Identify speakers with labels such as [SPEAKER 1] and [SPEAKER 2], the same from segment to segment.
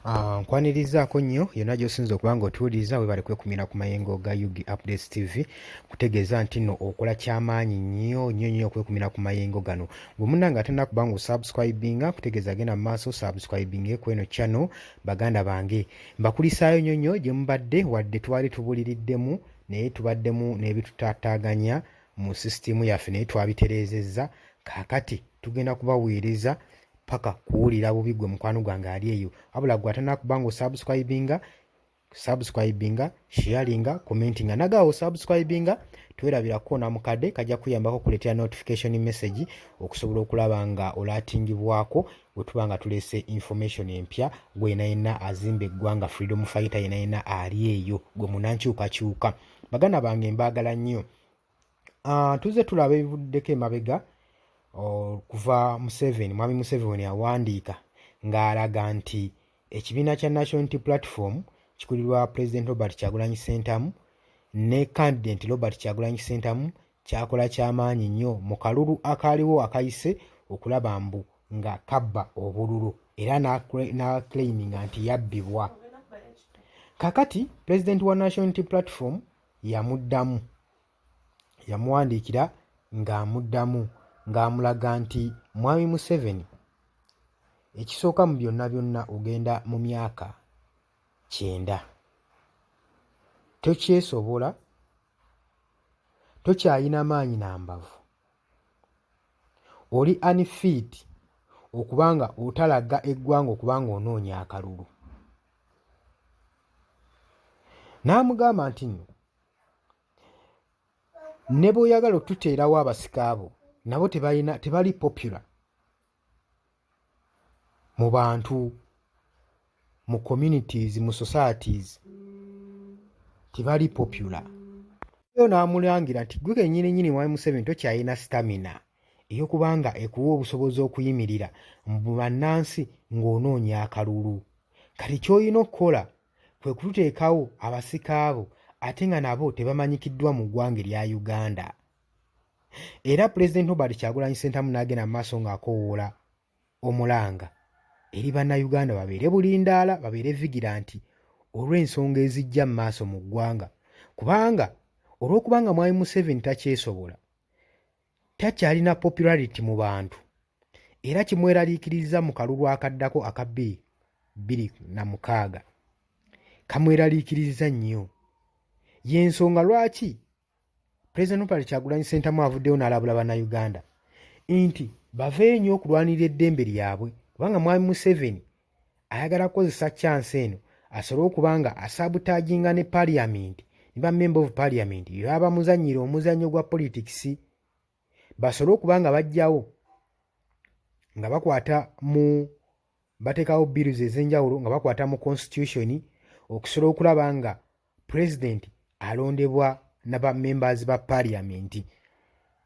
[SPEAKER 1] Nkwanirizaako nnyo yonna gy'osinza okuba ng'otuwuliriza weebale kwekumira ku mayengo ga UG Updates TV kutegeeza nti nno okola kyamaanyi nnyo okwekumira ku mayengo gano. Bwe munnange atannakuba ng'osubscribinga kutegeeza genda mu maaso subscribinge ku eno channel baganda bange. Mbakulisaayo nnyo gye mubadde wadde twali tubuliriddemu naye tubaddemu n'ebitutaataaganya mu sisitimu yaffe naye twabitereezezza. Kaakati tugenda kubaweereza paka kuwulira bubi gwe mukwano gwange ali eyo. Wabula gwe atannakuba ng'osubscribinga, sharinga, commentinga. Nagaawo subscribinga twerabirako na mukadde kajja kuyambako kuleetera notification message okusobola okulaba nga olaatingibwako bwe tuba nga tuleese information empya gwe yenna azimba eggwanga freedom fighter yenna ali eyo gwe munankyukakyuka. Baganda bange mbaagala nnyo. Tuzze tulaba ebivuddeko emabega kuva Mwami Museveni awandiika ng'alaga nti ekibiina kya National Unity Platform kikulirwa President Robert Kyagulanyi Ssentamu ne candidate Robert Kyagulanyi Ssentamu kyakola kyamaanyi nnyo mu kalulu akaaliwo akayise okulaba mbu nga kabba obululu era n'aclaiminga nti yabbibwa. Kakati President wa National Unity Platform yamuwandiikira ng'amulaga nti Mwami Museveni ekisooka mu byonna ogenda mu myaka 9. Tokyesobola, tokyayina maanyi na mbavu, oli unfit okubanga otalaga eggwanga okubanga onoonya akalulu. N'amugamba nti nno ne bw'oyagala otuteerawo abasikaabo nabo tebali popular mu bantu, mu communities, mu societies tebali popular. Yo n'amulangira nti gwe kennyini Mwami Museveni tokyayina stamina ey'okubanga ekuwa obusobozi okuyimirira mu bannansi ng'onoonya akalulu. Kati ky'olina okukola kwe kututeekawo abasikaabo ate nga nabo tebamanyikiddwa mu ggwanga erya Uganda. Era President Robert Kyagulanyi Ssentamu n'agenda mu maaso ng'akoowoola omulanga eri bannayuganda babeere bulindaala, babeere vigilanti olw'ensonga ezijja mu maaso mu ggwanga. Kubanga olw'okubanga Mwami Museveni takyesobola, takyalina popularity mu bantu, era kimweraliikiriza mu kalulu akaddako aka 2026 kamweraliikiriza nnyo. Y'ensonga lwaki President Robert Kyagulanyi Ssentamu avuddeyo n'alabula bannayuganda nti bave nnyo okulwanirira eddembe lyabwe, kubanga Mwami Museveni ayagala kukozesa chance eno asobole okuba nga asabutaginga ne parliament ne ba member of parliament baba muzannyira omuzannyo gwa politics, basobole okuba nga bajjawo nga bateekawo bills ez'enjawulo nga bakwata mu constitution okusobola okulaba nga president alondebwa na ba members ba parliament.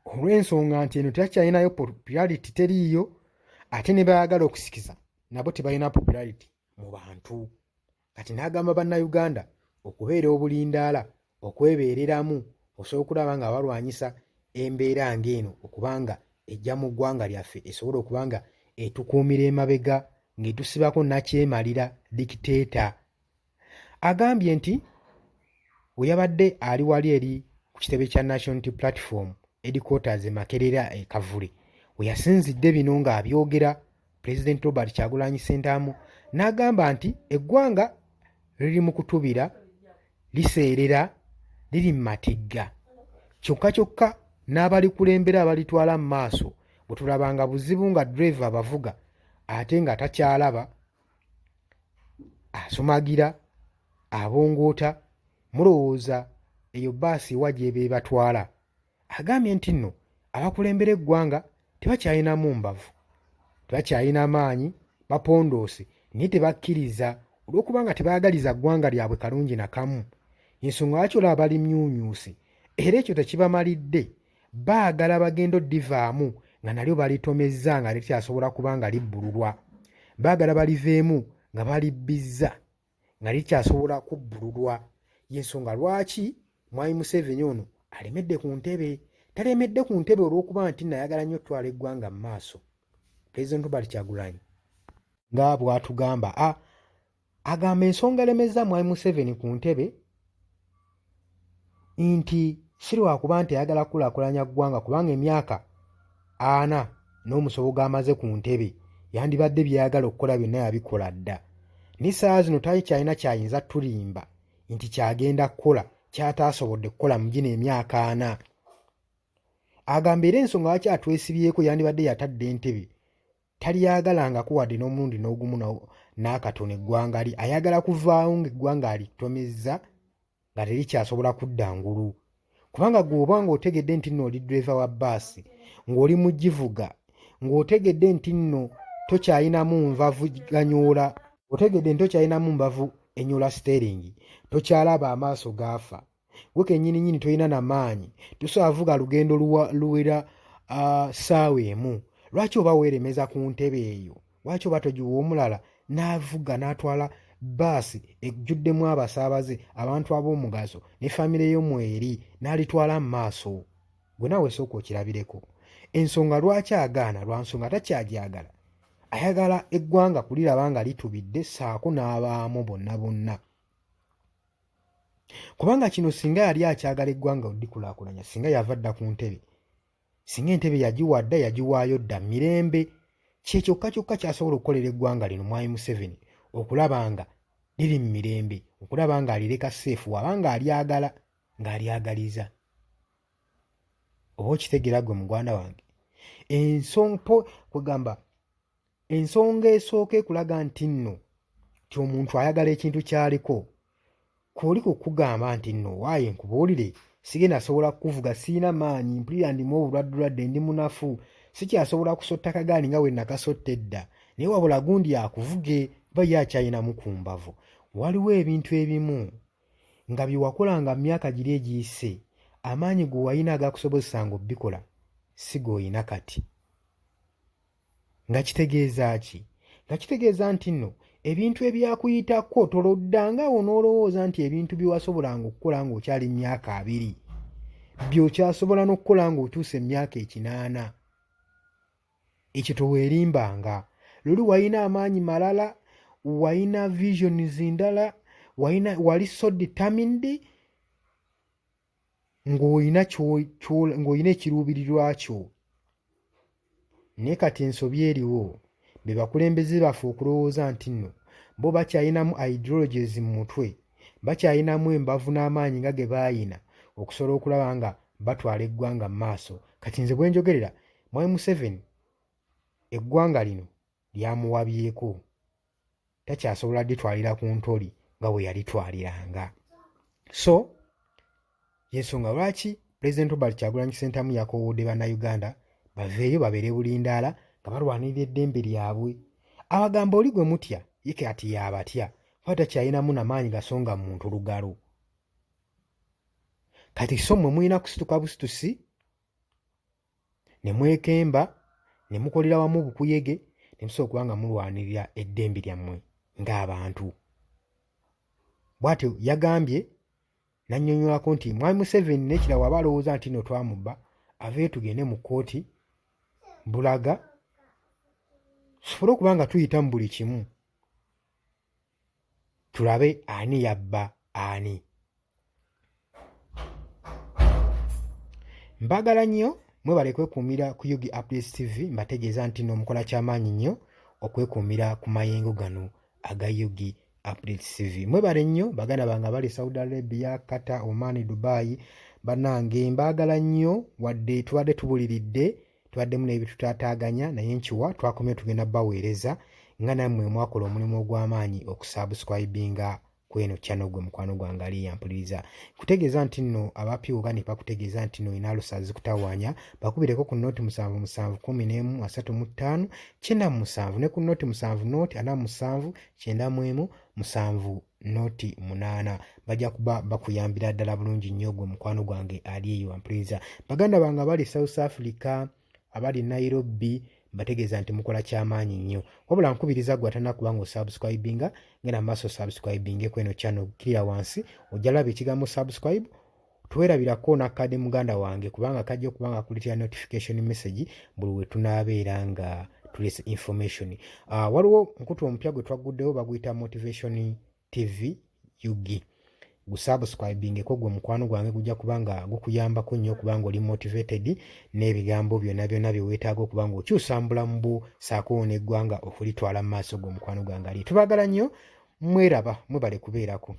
[SPEAKER 1] Olw'ensonga nti eno tekyalinayo popularity teriiyo, ate ne bayagala okusikiza nabo tebalina popularity mu bantu. Kati n'agamba bannayuganda okubeera obulindaala, okwebeereramu, osobola okulaba nga balwanyisa embeera ng'eno okubanga ejja mu ggwanga lyaffe esobole okuba nga etukuumira emabega ng'etusibako nakyemalira dictator. Agambye nti we yabadde ali wali eri ku kitebe kya National Unity Platform headquarters Makerera Kavule, we yasinzidde bino ng'abyogera President Robert Kyagulanyi Ssentamu n'agamba nti eggwanga liri mu kutubira, liseerera, liri mu matigga. Kyokka n'abalikulembera abalitwala mu maaso bwe tulabanga buzibu nga driver abavuga ate nga takyalaba, asomagira, abongoota, mulowooza eyo baasi wa gy'eba ebatwala. Agambye nti nno abakulembera eggwanga tebakyalinamu mbavu, tebakyalina maanyi, bapondoose naye tebakkiriza olw'okubanga tebaagaliza ggwanga lyabwe kalungi na kamu. Ensonga lwaki olaba balimyumyuse era ekyo tekibamalidde, baagala bagenda oddivaamu nga nalyo balitomezza nga likyasobola kuba nga libbululwa, baagala baliveemu nga balibbizza nga likyasobola kubbululwa. Y'ensonga lwaki Mwami Museveni ono alemedde ku ntebe. Talemedde ku ntebe olw'okuba nti nayagala nnyo otwala eggwanga mu maaso. President Robert Kyagulanyi nga bw'atugamba agamba ensonga elemeza Mwai Museveni ku ntebe nti si lwakuba nti ayagala kukulaakulanya ggwanga kubanga emyaka 40 n'omusobo gw'amaze ku ntebe yandibadde byayagala okukola byonna yabikola dda. N'essaawa zino takyalina kyayinza tulimba nti kyagenda kukola kyataasobodde kukola mu gino emyaka 40. Agamba era ensonga lwaki atwesibyeko yandibadde yatadde entebe talyagalangako wadde n'omulundi n'ogumu n'akatono eggwanga li. Ayagala kuvaawo ng'eggwanga alitomezza nga terikyasobola kudda ngulu. Kubanga gw'oba ng'otegedde nti nno oli driver wa bbaasi, ng'oli mu givuga, ng'otegedde nti nno tokyayinamu nvavu ganyoola, otegedde nti tokyayinamu mbavu enyoola steering, tokyalaba amaaso gaafa, gwe kennyini tolina na maanyi, tosobola vuga lugendo luwera ssaawa emu. Lwaki oba weeremeza ku ntebe eyo? Lwaki oba togiwa omulala n'avuga n'atwala bbaasi ejjuddemu abasaabaze, abantu ab'omugaso ne famire y'omweri n'alitwala mu maaso? Gwe naawe sooka okirabireko. Ensonga lwaki agaana? Lwa nsonga takyagyagala. Ayagala eggwanga kuliraba nga litubidde ssaako n'abaamu bonna. Kubanga kino singa yali akyagala eggwanga odikulaakulanya, singa yava dda ku ntebe, singa entebe yagiwa dda yagiwaayo dda mirembe. Kye kyokka kyasobola okukolera eggwanga lino Mwai Museveni, okulaba nga liri mu mirembe, okulaba nga alireka seefu wabanga alyagala ng'alyagaliza. Oba okitegeera gwe mugwanda wange? Kwegamba ensonga esooka ekulaga nti nno ti omuntu ayagala ekintu kyaliko, kw'oli kukugamba nti nno waaye nkubuulire sigenda sobola kuvuga, siina maanyi, mpulira ndimu obulwadde ndi munafu, sikyasobola kusotta kagaali nga we nakasotta edda, naye wabula gundi akuvuge ba ye akyayinamu ku mbavu. Waliwo ebintu ebimu nga bye wakolanga mu myaka giri egiyise, amaanyi ge wayina agakusobozesanga obbikola si g'oyina kati. Nga kitegeeza ki? Nga kitegeeza nti nno ebintu ebyakuyitako toloddangaawo n'olowooza nti ebintu bye wasobolanga okukola ng'okyali myaka 2 by'okyasobola n'okukola ng'otuuse myaka 8. Ekyo toweerimbanga. Luli wayina amaanyi malala, wayina visions ndala, wali so determined ng'oyina ekiruubirirwa kyo. Naye kati ensobi eriwo, be bakulembeze baffe okulowooza nti nno bo bakyayinamu ideologies mu mutwe, bakyayinamu embavu n'amaanyi nga ge baayina okusobola okulaba nga batwala eggwanga mu maaso. Kati nze bwe njogerera, Mwai Museveni eggwanga lino lyamuwabyeko, takyasobola dditwalira ku ntoli nga bwe yalitwaliranga. So y'ensonga lwaki Pulezidenti Robert Kyagulanyi Ssentamu yakoowodde bannayuganda baveeyo babeere bulindaala nga balwanirira eddembe lyabwe. Abagamba oli gwe mutya ye kati yabatya, kuba takyayinamu n'amaanyi gasonga muntu lugalo. Kati so mmwe mulina kusituka busitusi ne mwekemba ne mukolera wamu bukuyege ne musobola okuba nga mulwanirira eddembe lyammwe ng'abantu. Bw'atyo yagambye n'annyonnyolako nti Mwai Museveni n'ekira waba alowooza nti nno twamubba, aveeyo tugende mu kkooti bulaga tusobole okuba nga tuyita mu buli kimu tulabe ani yabba ani. Mbagala nnyo mwebale kwekuumira ku Yugi Updates TV. Mbategeeza nti nno mukola kyamaanyi nnyo okwekuumira ku mayengo gano aga Yugi Updates TV. Mwebale nnyo baganda bange bali Saudi Arabia, Qatar, Oman, Dubai. Bannange mbagala nnyo wadde tubadde tubuliridde, tubaddemu n'ebitutaataaganya, naye nkiwa twakomye tugenda baweereza nga nammwe mwakola omulimu ogw'amaanyi okusubscribinga kweno channel gwe mukwano gwange ali yampuliriza. Kutegeeza nti nno abapya oganika kutegeeza nti nno ina lusazi kutawaanya, bakubireko ku note 77 11 35 97 ne ku note 7 note 47 91 7 note 8. Bajja kuba bakuyambira ddala bulungi nnyo gwe mukwano gwange ali eyo yampuliriza. Baganda bange abali South Africa, abali Nairobi, bategeeza nti mukola kyamaanyi nnyo. Wabula nkubiriza gwe atanakuba ng'osubscribinga, ngenda maaso subscribinge kweno channel kira wansi ojja laba ekigambo subscribe, tuwerabirako n'akadde muganda wange kubanga kajja okuba nga kuleetera notification message buli we tunaabeera nga accurate information. Waliwo nkutu omupya gwe twaguddewo baguyita Motivation TV UG. Gusubscribingeko gwe mukwano gwange gujja kubanga gukuyambako nnyo okubanga oli motivated n'ebigambo byonna bye weetaaga okubanga okyusa mu bulamu bwo saako n'eggwanga okulitwala mu maaso gwe mukwano gwange ali. Tubaagala nnyo, mweraba, mwebale kubeerako.